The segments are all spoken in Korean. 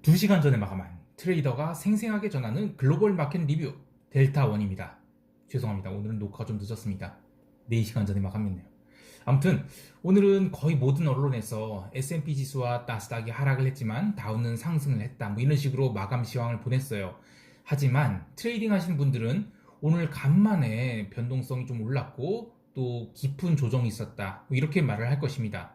2시간 전에 마감한 트레이더가 생생하게 전하는 글로벌 마켓 리뷰 델타원입니다. 죄송합니다. 오늘은 녹화가 좀 늦었습니다. 4시간 전에 마감했네요. 아무튼 오늘은 거의 모든 언론에서 S&P 지수와 나스닥이 하락을 했지만 다우는 상승을 했다, 뭐 이런 식으로 마감 시황을 보냈어요. 하지만 트레이딩 하시는 분들은 오늘 간만에 변동성이 좀 올랐고 또 깊은 조정이 있었다, 뭐 이렇게 말을 할 것입니다.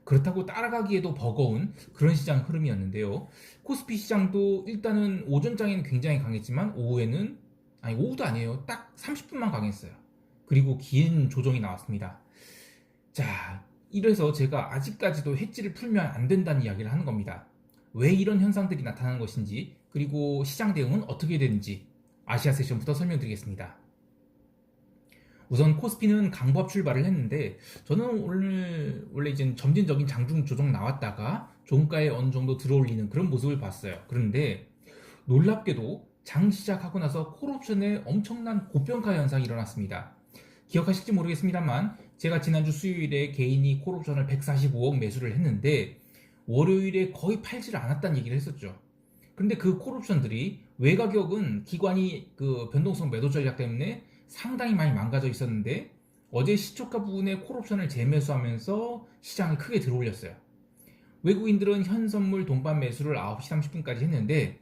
그렇다고 따라가기에도 버거운 그런 시장 흐름이었는데요. 코스피 시장도 일단은 오전장에는 굉장히 강했지만 오후에는, 아니 오후도 아니에요, 딱 30분만 강했어요. 그리고 긴 조정이 나왔습니다. 자, 이래서 제가 아직까지도 해지를 풀면 안 된다는 이야기를 하는 겁니다. 왜 이런 현상들이 나타나는 것인지, 그리고 시장 대응은 어떻게 되는지 아시아 세션부터 설명드리겠습니다. 우선 코스피는 강보합 출발을 했는데, 저는 오늘 원래 이제 점진적인 장중 조정 나왔다가 종가에 어느 정도 들어올리는 그런 모습을 봤어요. 그런데 놀랍게도 장 시작하고 나서 콜옵션에 엄청난 고평가 현상이 일어났습니다. 기억하실지 모르겠습니다만 제가 지난주 수요일에 개인이 콜옵션을 145억 매수를 했는데 월요일에 거의 팔지를 않았다는 얘기를 했었죠. 그런데 그 콜옵션들이 외가격은 기관이 그 변동성 매도 전략 때문에 상당히 많이 망가져 있었는데 어제 시초가 부분에 콜옵션을 재매수하면서 시장을 크게 들어올렸어요. 외국인들은 현선물 동반 매수를 9시 30분까지 했는데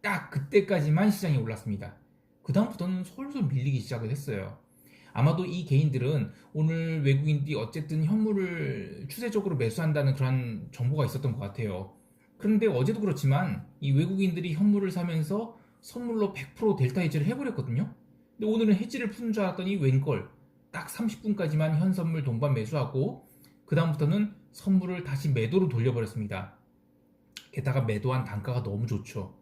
딱 그때까지만 시장이 올랐습니다. 그 다음부터는 솔솔 밀리기 시작을 했어요. 아마도 이 개인들은 오늘 외국인들이 어쨌든 현물을 추세적으로 매수한다는 그런 정보가 있었던 것 같아요. 그런데 어제도 그렇지만 이 외국인들이 현물을 사면서 선물로 100% 델타 해지를 해버렸거든요. 근데 오늘은 해지를 푸는 줄 알았더니 웬걸, 딱 30분까지만 현선물 동반 매수하고 그 다음부터는 선물을 다시 매도로 돌려버렸습니다. 게다가 매도한 단가가 너무 좋죠.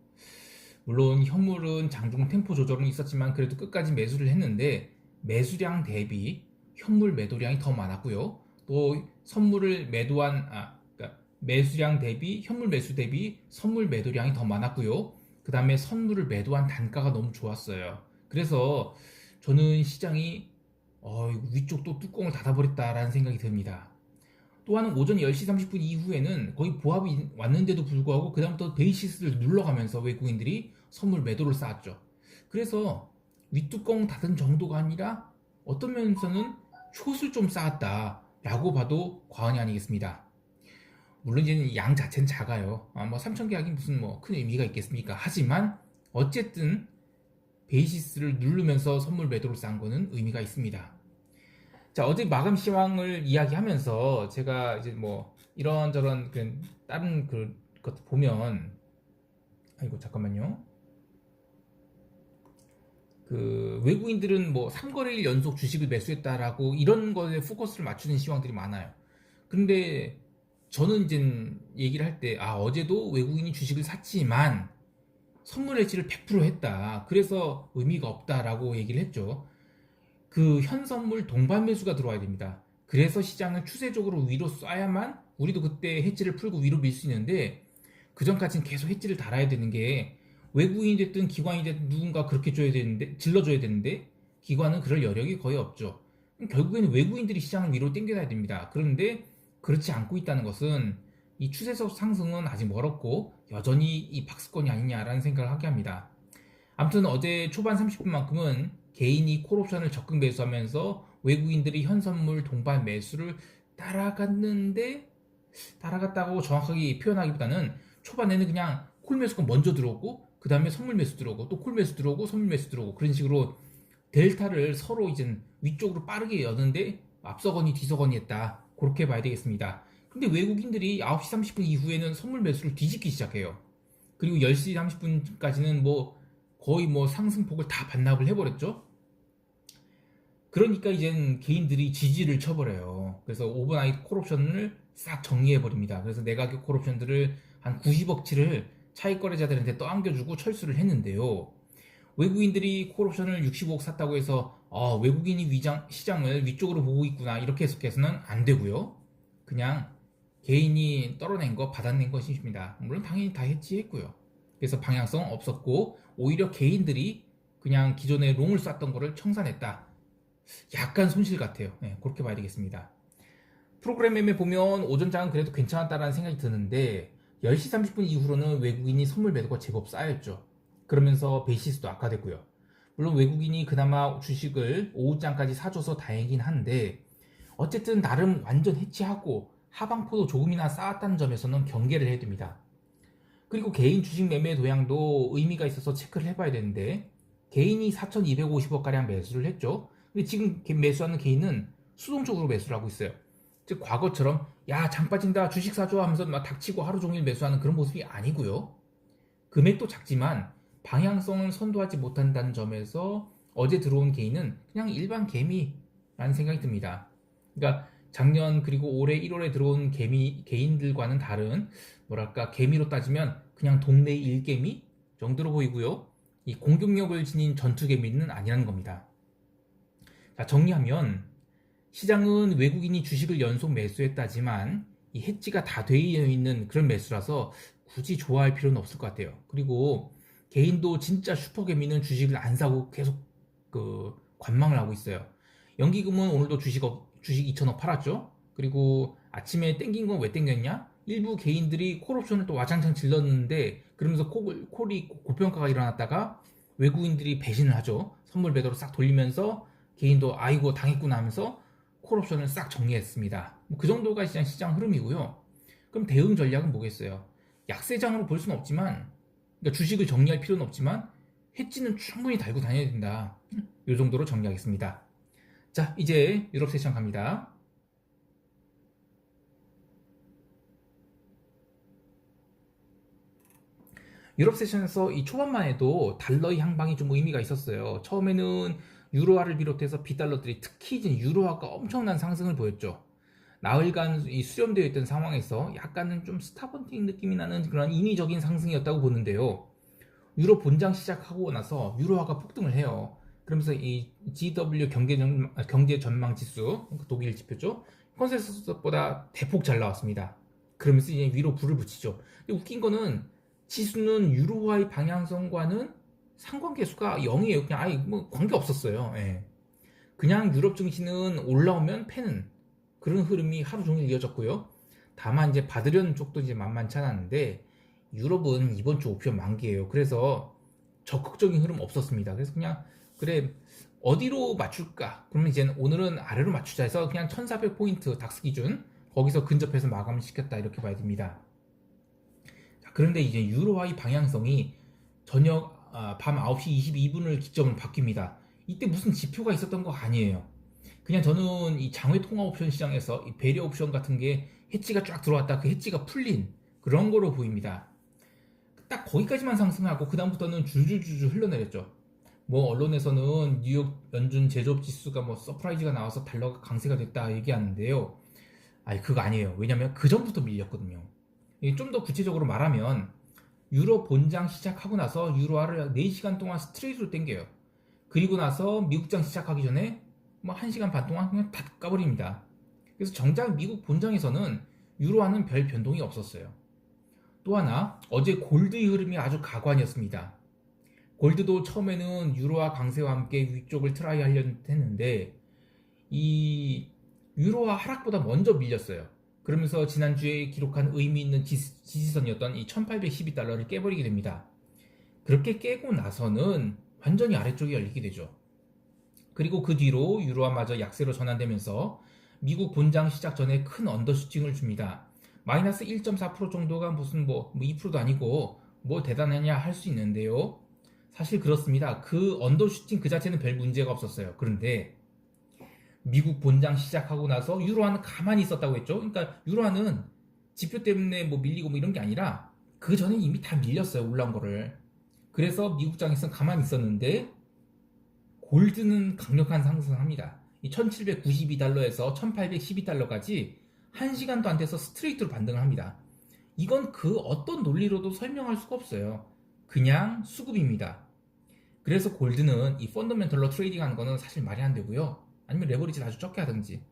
물론 현물은 장중 템포 조절은 있었지만 그래도 끝까지 매수를 했는데 매수량 대비 현물 매도량이 더 많았고요. 또 선물을 매도한, 그러니까 매수량 대비 현물 매수 대비 선물 매도량이 더 많았고요. 그 다음에 선물을 매도한 단가가 너무 좋았어요. 그래서 저는 시장이 위쪽도 뚜껑을 닫아버렸다라는 생각이 듭니다. 또한 오전 10시 30분 이후에는 거의 보합이 왔는데도 불구하고 그 다음부터 베이시스를 눌러가면서 외국인들이 선물 매도를 쌓았죠. 그래서 윗뚜껑 닫은 정도가 아니라 어떤 면에서는 숏을 좀 쌓았다라고 봐도 과언이 아니겠습니다. 물론 이제 양 자체는 작아요. 뭐 3천 계약이 무슨 뭐 큰 의미가 있겠습니까? 하지만 어쨌든 베이시스를 누르면서 선물 매도를 쌓은 거는 의미가 있습니다. 자, 어제 마감 시황을 이야기하면서 제가 이제 뭐 이런저런 다른 것도 보면, 아이고 잠깐만요. 그 외국인들은 뭐 3거래일 연속 주식을 매수했다라고 이런 거에 포커스를 맞추는 시황들이 많아요. 근데 저는 이제 얘기를 할 때, 어제도 외국인이 주식을 샀지만 선물 해지를 100% 했다, 그래서 의미가 없다라고 얘기를 했죠. 그 현선물 동반 매수가 들어와야 됩니다. 그래서 시장을 추세적으로 위로 쏴야만 우리도 그때 해지를 풀고 위로 밀 수 있는데, 그 전까지는 계속 해지를 달아야 되는 게, 외국인이 됐든 기관이 됐든 누군가 그렇게 줘야 되는데, 질러줘야 되는데 기관은 그럴 여력이 거의 없죠. 결국에는 외국인들이 시장을 위로 당겨놔야 됩니다. 그런데 그렇지 않고 있다는 것은 이 추세적 상승은 아직 멀었고 여전히 이 박스권이 아니냐라는 생각을 하게 합니다. 아무튼 어제 초반 30분만큼은 개인이 콜옵션을 적극 매수하면서 외국인들이 현선물 동반 매수를 따라갔다고 정확하게 표현하기보다는 초반에는 그냥 콜 매수가 먼저 들어오고 그 다음에 선물 매수 들어오고 또 콜 매수 들어오고 선물 매수 들어오고 그런 식으로 델타를 서로 이제 위쪽으로 빠르게 여는데 앞서거니 뒤서거니 했다, 그렇게 봐야 되겠습니다. 근데 외국인들이 9시 30분 이후에는 선물 매수를 뒤집기 시작해요. 그리고 10시 30분까지는 뭐 거의 뭐 상승폭을 다 반납을 해버렸죠. 그러니까 이젠 개인들이 지지를 쳐버려요. 그래서 오버나이트 콜옵션을 싹 정리해버립니다. 그래서 내가격 콜옵션들을 한 90억치를 차익 거래자들한테 떠안겨주고 철수를 했는데요. 외국인들이 콜옵션을 65억 샀다고 해서 외국인이 시장을 위쪽으로 보고 있구나 이렇게 해석해서는 안 되고요. 그냥 개인이 떨어낸 거 받아낸 것입니다. 물론 당연히 다 해지했고요. 그래서 방향성 없었고 오히려 개인들이 그냥 기존에 롱을 쐈던 거를 청산했다. 약간 손실 같아요. 네, 그렇게 봐야 되겠습니다. 프로그램 매매 보면 오전장은 그래도 괜찮았다라는 생각이 드는데 10시 30분 이후로는 외국인이 선물 매도가 제법 쌓였죠. 그러면서 베이시스도 악화됐고요. 물론 외국인이 그나마 주식을 오후장까지 사줘서 다행이긴 한데 어쨌든 나름 완전 해치하고 하방포도 조금이나 쌓았다는 점에서는 경계를 해야 됩니다. 그리고 개인 주식 매매 도양도 의미가 있어서 체크를 해봐야 되는데 개인이 4,250억가량 매수를 했죠. 근데 지금 매수하는 개인은 수동적으로 매수를 하고 있어요. 즉 과거처럼 야 장 빠진다 주식 사줘 하면서 막 닥치고 하루 종일 매수하는 그런 모습이 아니고요. 금액도 작지만 방향성을 선도하지 못한다는 점에서 어제 들어온 개인은 그냥 일반 개미라는 생각이 듭니다. 그러니까 작년 그리고 올해 1월에 들어온 개인들과는 다른 뭐랄까 개미로 따지면 그냥 동네 일개미 정도로 보이고요. 이 공격력을 지닌 전투개미는 아니라는 겁니다. 자, 정리하면 시장은 외국인이 주식을 연속 매수했다지만 이 해지가 다 되어 있는 그런 매수라서 굳이 좋아할 필요는 없을 것 같아요. 그리고 개인도 진짜 슈퍼개미는 주식을 안 사고 계속 관망을 하고 있어요. 연기금은 오늘도 주식 2천억 팔았죠. 그리고 아침에 땡긴 건 왜 땡겼냐? 일부 개인들이 콜옵션을 또 와장창 질렀는데 그러면서 콜이 고평가가 일어났다가 외국인들이 배신을 하죠. 선물 매도로 싹 돌리면서 개인도 아이고 당했구나 하면서 콜옵션을 싹 정리했습니다. 그 정도가 시장 흐름이고요. 그럼 대응 전략은 뭐겠어요? 약세장으로 볼 수는 없지만 그러니까 주식을 정리할 필요는 없지만 해지는 충분히 달고 다녀야 된다. 이 정도로 정리하겠습니다. 자, 이제 유럽 세션 갑니다. 유럽 세션에서 이 초반만 해도 달러의 향방이 좀 의미가 있었어요. 처음에는 유로화를 비롯해서 비달러들이 특히 이제 유로화가 엄청난 상승을 보였죠. 나흘간 이 수렴되어 있던 상황에서 약간은 좀 스타번팅 느낌이 나는 그런 인위적인 상승이었다고 보는데요. 유로 본장 시작하고 나서 유로화가 폭등을 해요. 그러면서 이 GW 경제 전망 지수, 독일 지표죠. 컨센서스보다 대폭 잘 나왔습니다. 그러면서 이제 위로 불을 붙이죠. 근데 웃긴 거는 지수는 유로화의 방향성과는 상관계수가 0이에요. 그냥 아예 뭐 관계 없었어요. 예. 그냥 유럽 증시는 올라오면 패는 그런 흐름이 하루 종일 이어졌고요. 다만 이제 받으려는 쪽도 이제 만만치 않았는데 유럽은 이번 주 옵션 만기예요. 그래서 적극적인 흐름 없었습니다. 그래서 그냥 그래 어디로 맞출까? 그러면 이제 오늘은 아래로 맞추자 해서 그냥 1400포인트 닥스 기준 거기서 근접해서 마감을 시켰다 이렇게 봐야 됩니다. 자, 그런데 이제 유로화의 방향성이 저녁 밤 9시 22분을 기점으로 바뀝니다. 이때 무슨 지표가 있었던 거 아니에요. 그냥 저는 이 장외 통화 옵션 시장에서 이 배려 옵션 같은 게 해지가 쫙 들어왔다 그 해지가 풀린 그런 거로 보입니다. 딱 거기까지만 상승하고 그 다음부터는 줄줄줄줄 흘러내렸죠. 뭐 언론에서는 뉴욕 연준 제조업 지수가 뭐 서프라이즈가 나와서 달러가 강세가 됐다 얘기하는데요. 아니 그거 아니에요. 왜냐면 그 전부터 밀렸거든요. 좀 더 구체적으로 말하면 유로 본장 시작하고 나서 유로화를 4시간 동안 스트레이트로 땡겨요. 그리고 나서 미국장 시작하기 전에 뭐 1시간 반 동안 그냥 다 까버립니다. 그래서 정작 미국 본장에서는 유로화는 별 변동이 없었어요. 또 하나 어제 골드의 흐름이 아주 가관이었습니다. 골드도 처음에는 유로화 강세와 함께 위쪽을 트라이 하려 했는데 이 유로화 하락보다 먼저 밀렸어요. 그러면서 지난주에 기록한 의미 있는 지지선이었던 이 1812달러를 깨버리게 됩니다. 그렇게 깨고 나서는 완전히 아래쪽이 열리게 되죠. 그리고 그 뒤로 유로화마저 약세로 전환되면서 미국 본장 시작 전에 큰 언더슈팅을 줍니다. 마이너스 1.4% 정도가 무슨 뭐 2%도 아니고 뭐 대단하냐 할 수 있는데요. 사실 그렇습니다. 그 언더슈팅 그 자체는 별 문제가 없었어요. 그런데 미국 본장 시작하고 나서 유로화는 가만히 있었다고 했죠. 그러니까 유로화는 지표 때문에 뭐 밀리고 뭐 이런 게 아니라 그 전에 이미 다 밀렸어요. 올라온 거를. 그래서 미국장에서는 가만히 있었는데 골드는 강력한 상승을 합니다. 이 1792달러에서 1812달러까지 1시간도 안 돼서 스트레이트로 반등을 합니다. 이건 그 어떤 논리로도 설명할 수가 없어요. 그냥 수급입니다. 그래서 골드는 이 펀더멘털로 트레이딩 하는 거는 사실 말이 안 되고요. 아니면 레버리지를 아주 적게 하든지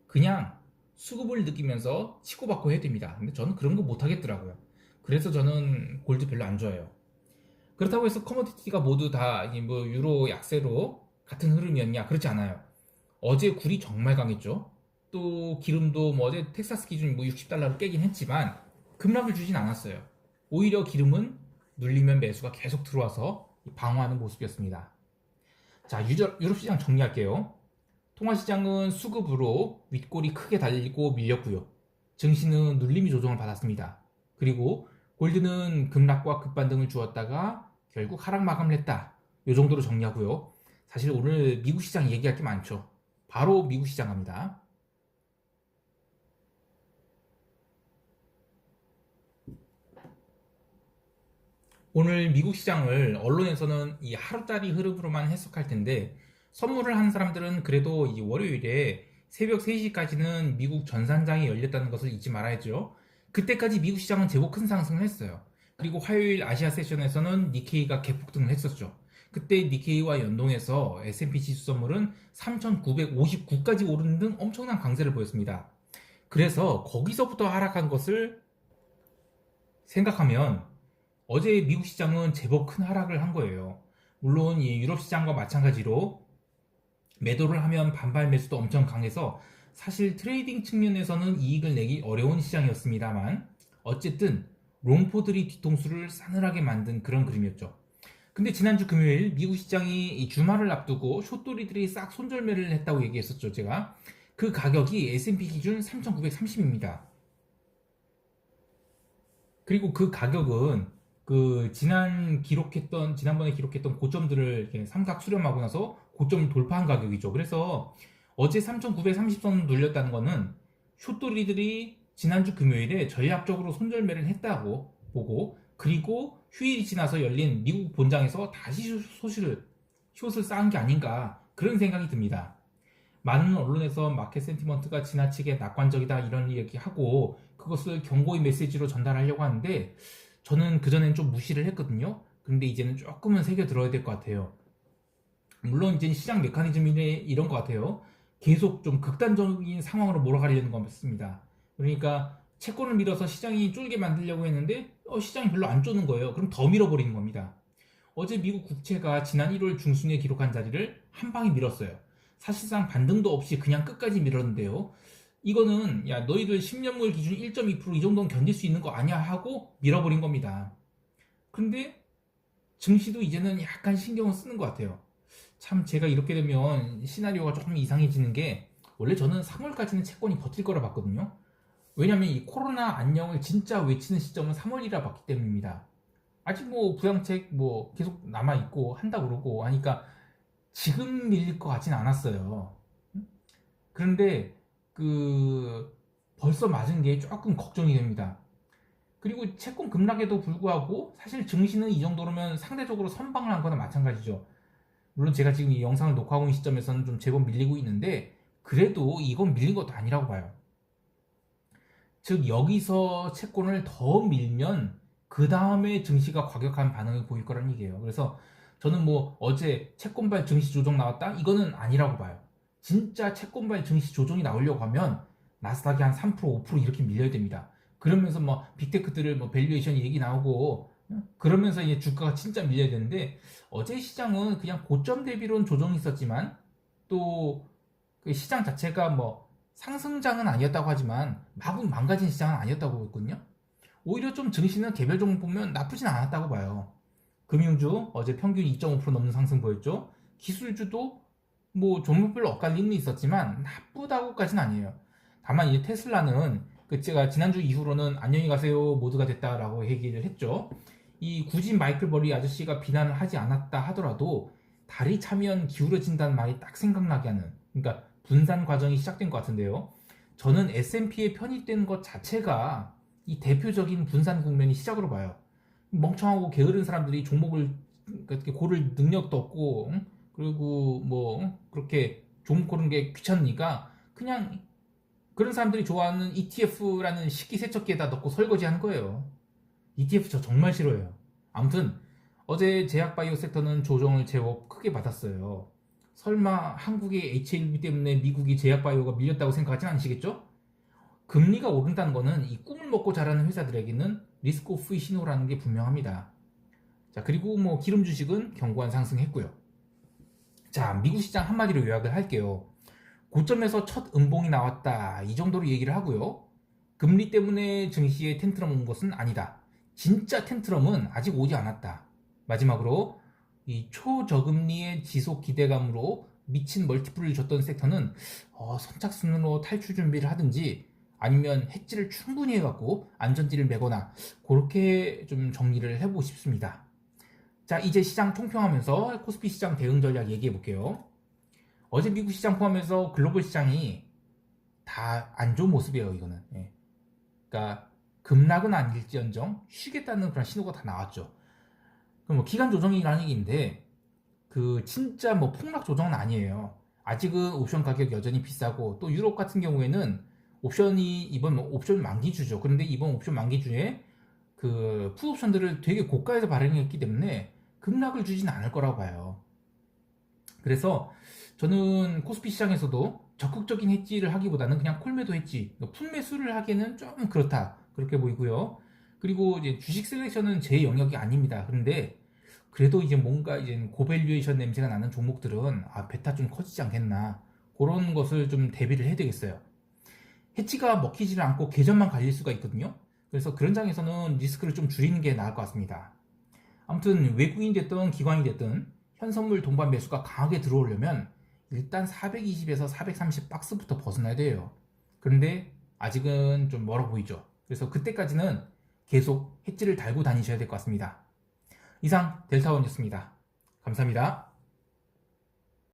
그냥 수급을 느끼면서 치고받고 해야 됩니다. 근데 저는 그런 거 못 하겠더라고요. 그래서 저는 골드 별로 안 좋아해요. 그렇다고 해서 커머디티가 모두 다 뭐 유로 약세로 같은 흐름이었냐? 그렇지 않아요. 어제 굴이 정말 강했죠. 또 기름도 뭐 어제 텍사스 기준 뭐 60달러를 깨긴 했지만 급락을 주진 않았어요. 오히려 기름은 눌리면 매수가 계속 들어와서 방어하는 모습이었습니다. 자, 유럽 시장 정리할게요. 통화시장은 수급으로 윗골이 크게 달리고 밀렸고요. 증시는 눌림이 조정을 받았습니다. 그리고 골드는 급락과 급반등을 주었다가 결국 하락 마감을 했다. 이 정도로 정리하고요. 사실 오늘 미국 시장 얘기할 게 많죠. 바로 미국 시장 갑니다. 오늘 미국 시장을 언론에서는 이 하루짜리 흐름으로만 해석할 텐데 선물을 한 사람들은 그래도 이 월요일에 새벽 3시까지는 미국 전산장이 열렸다는 것을 잊지 말아야죠. 그때까지 미국 시장은 제법 큰 상승을 했어요. 그리고 화요일 아시아 세션에서는 니케이가 개폭등을 했었죠. 그때 니케이와 연동해서 S&P 지수 선물은 3,959까지 오르는 등 엄청난 강세를 보였습니다. 그래서 거기서부터 하락한 것을 생각하면 어제 미국 시장은 제법 큰 하락을 한 거예요. 물론 이 유럽 시장과 마찬가지로 매도를 하면 반발 매수도 엄청 강해서 사실 트레이딩 측면에서는 이익을 내기 어려운 시장이었습니다만 어쨌든 롱포들이 뒤통수를 싸늘하게 만든 그런 그림이었죠. 근데 지난주 금요일 미국 시장이 이 주말을 앞두고 숏돌이들이 싹 손절매를 했다고 얘기했었죠, 제가. 그 가격이 S&P 기준 3,930입니다. 그리고 그 가격은 그 지난번에 기록했던 고점들을 이렇게 삼각 수렴하고 나서 고점을 돌파한 가격이죠. 그래서 어제 3,930선 눌렸다는 거는 숏돌이들이 지난주 금요일에 전략적으로 손절매를 했다고 보고, 그리고 휴일이 지나서 열린 미국 본장에서 다시 숏을 쌓은 게 아닌가, 그런 생각이 듭니다. 많은 언론에서 마켓 센티먼트가 지나치게 낙관적이다 이런 얘기하고 그것을 경고의 메시지로 전달하려고 하는데 저는 그전엔 좀 무시를 했거든요. 근데 이제는 조금은 새겨 들어야 될 것 같아요. 물론 이제 시장 메커니즘이 이런 것 같아요. 계속 좀 극단적인 상황으로 몰아가려는 것 같습니다. 그러니까 채권을 밀어서 시장이 쫄게 만들려고 했는데 시장이 별로 안 쫓는 거예요. 그럼 더 밀어버리는 겁니다. 어제 미국 국채가 지난 1월 중순에 기록한 자리를 한 방에 밀었어요. 사실상 반등도 없이 그냥 끝까지 밀었는데요. 이거는 야 너희들 10년물 기준 1.2%이 정도는 견딜 수 있는 거 아니야 하고 밀어버린 겁니다. 근데 증시도 이제는 약간 신경을 쓰는 것 같아요. 참 제가 이렇게 되면 시나리오가 조금 이상해지는 게 원래 저는 3월까지는 채권이 버틸 거라 봤거든요. 왜냐면 이 코로나 안녕을 진짜 외치는 시점은 3월이라 봤기 때문입니다. 아직 뭐 부양책 뭐 계속 남아있고 한다 그러고 하니까 지금 밀릴 것 같진 않았어요. 그런데 벌써 맞은 게 조금 걱정이 됩니다. 그리고 채권 급락에도 불구하고 사실 증시는 이 정도로면 상대적으로 선방을 한 거나 마찬가지죠. 물론 제가 지금 이 영상을 녹화하고 있는 시점에서는 좀 제법 밀리고 있는데 그래도 이건 밀린 것도 아니라고 봐요. 즉 여기서 채권을 더 밀면 그 다음에 증시가 과격한 반응을 보일 거란 얘기예요. 그래서 저는 뭐 어제 채권발 증시 조정 나왔다? 이거는 아니라고 봐요. 진짜 채권발 증시 조정이 나오려고 하면 나스닥이 한 3%, 5% 이렇게 밀려야 됩니다. 그러면서 뭐 빅테크들을 뭐 밸류에이션 얘기 나오고 그러면서 이제 주가가 진짜 밀려야 되는데 어제 시장은 그냥 고점 대비로는 조정이 있었지만 또 그 시장 자체가 뭐 상승장은 아니었다고 하지만 마구 망가진 시장은 아니었다고 했거든요. 오히려 좀 증시는 개별 종목 보면 나쁘진 않았다고 봐요. 금융주 어제 평균 2.5% 넘는 상승 보였죠. 기술주도 뭐 종목별로 엇갈림은 있었지만 나쁘다고까지는 아니에요. 다만 이제 테슬라는 제가 지난주 이후로는 안녕히 가세요 모드가 됐다라고 얘기를 했죠. 이 굳이 마이클 버리 아저씨가 비난을 하지 않았다 하더라도 달이 차면 기울어진다는 말이 딱 생각나게 하는, 그러니까 분산 과정이 시작된 것 같은데요. 저는 S&P에 편입된 것 자체가 이 대표적인 분산 국면이 시작으로 봐요. 멍청하고 게으른 사람들이 종목을 고를 능력도 없고 그리고 뭐 그렇게 종목 고르는 게 귀찮으니까 그냥 그런 사람들이 좋아하는 ETF라는 식기세척기에다 넣고 설거지하는 거예요. ETF 저 정말 싫어해요. 아무튼 어제 제약바이오 섹터는 조정을 제법 크게 받았어요. 설마 한국의 H1B 때문에 미국이 제약바이오가 밀렸다고 생각하진 않으시겠죠? 금리가 오른다는 거는 이 꿈을 먹고 자라는 회사들에게는 리스크 오프의 신호라는 게 분명합니다. 자, 그리고 뭐 기름 주식은 견고한 상승했고요. 자, 미국 시장 한마디로 요약을 할게요. 고점에서 첫 음봉이 나왔다 이 정도로 얘기를 하고요. 금리 때문에 증시에 텐트럼 온 것은 아니다. 진짜 텐트럼은 아직 오지 않았다. 마지막으로 이 초저금리의 지속 기대감으로 미친 멀티플을 줬던 섹터는 선착순으로 탈출 준비를 하든지 아니면 해지를 충분히 해갖고 안전지를 매거나 그렇게 좀 정리를 해보고 싶습니다. 자, 이제 시장 총평하면서 코스피 시장 대응 전략 얘기해 볼게요. 어제 미국 시장 포함해서 글로벌 시장이 다 안 좋은 모습이에요, 이거는. 예. 그러니까 급락은 아닐지언정 쉬겠다는 그런 신호가 다 나왔죠. 그럼 뭐 기간 조정이라는 얘기인데 그 진짜 뭐 폭락 조정은 아니에요. 아직은 옵션 가격 여전히 비싸고 또 유럽 같은 경우에는 옵션이 이번 옵션 만기주죠. 그런데 이번 옵션 만기주에 그 풋옵션들을 되게 고가에서 발행했기 때문에 급락을 주진 않을 거라고 봐요. 그래서 저는 코스피 시장에서도 적극적인 해지를 하기보다는 그냥 콜매도 해지, 풋매수를 하기에는 좀 그렇다 그렇게 보이고요. 그리고 이제 주식 셀렉션은 제 영역이 아닙니다. 그런데 그래도 이제 뭔가 이제 고밸류에이션 냄새가 나는 종목들은 베타 좀 커지지 않겠나 그런 것을 좀 대비를 해야 되겠어요. 해치가 먹히지를 않고 계절만 갈릴 수가 있거든요. 그래서 그런 장에서는 리스크를 좀 줄이는 게 나을 것 같습니다. 아무튼 외국인 됐든 기관이 됐든 현선물 동반 매수가 강하게 들어오려면 일단 420에서 430 박스부터 벗어나야 돼요. 그런데 아직은 좀 멀어 보이죠. 그래서 그때까지는 계속 해지를 달고 다니셔야 될 것 같습니다. 이상 델타원이었습니다. 감사합니다.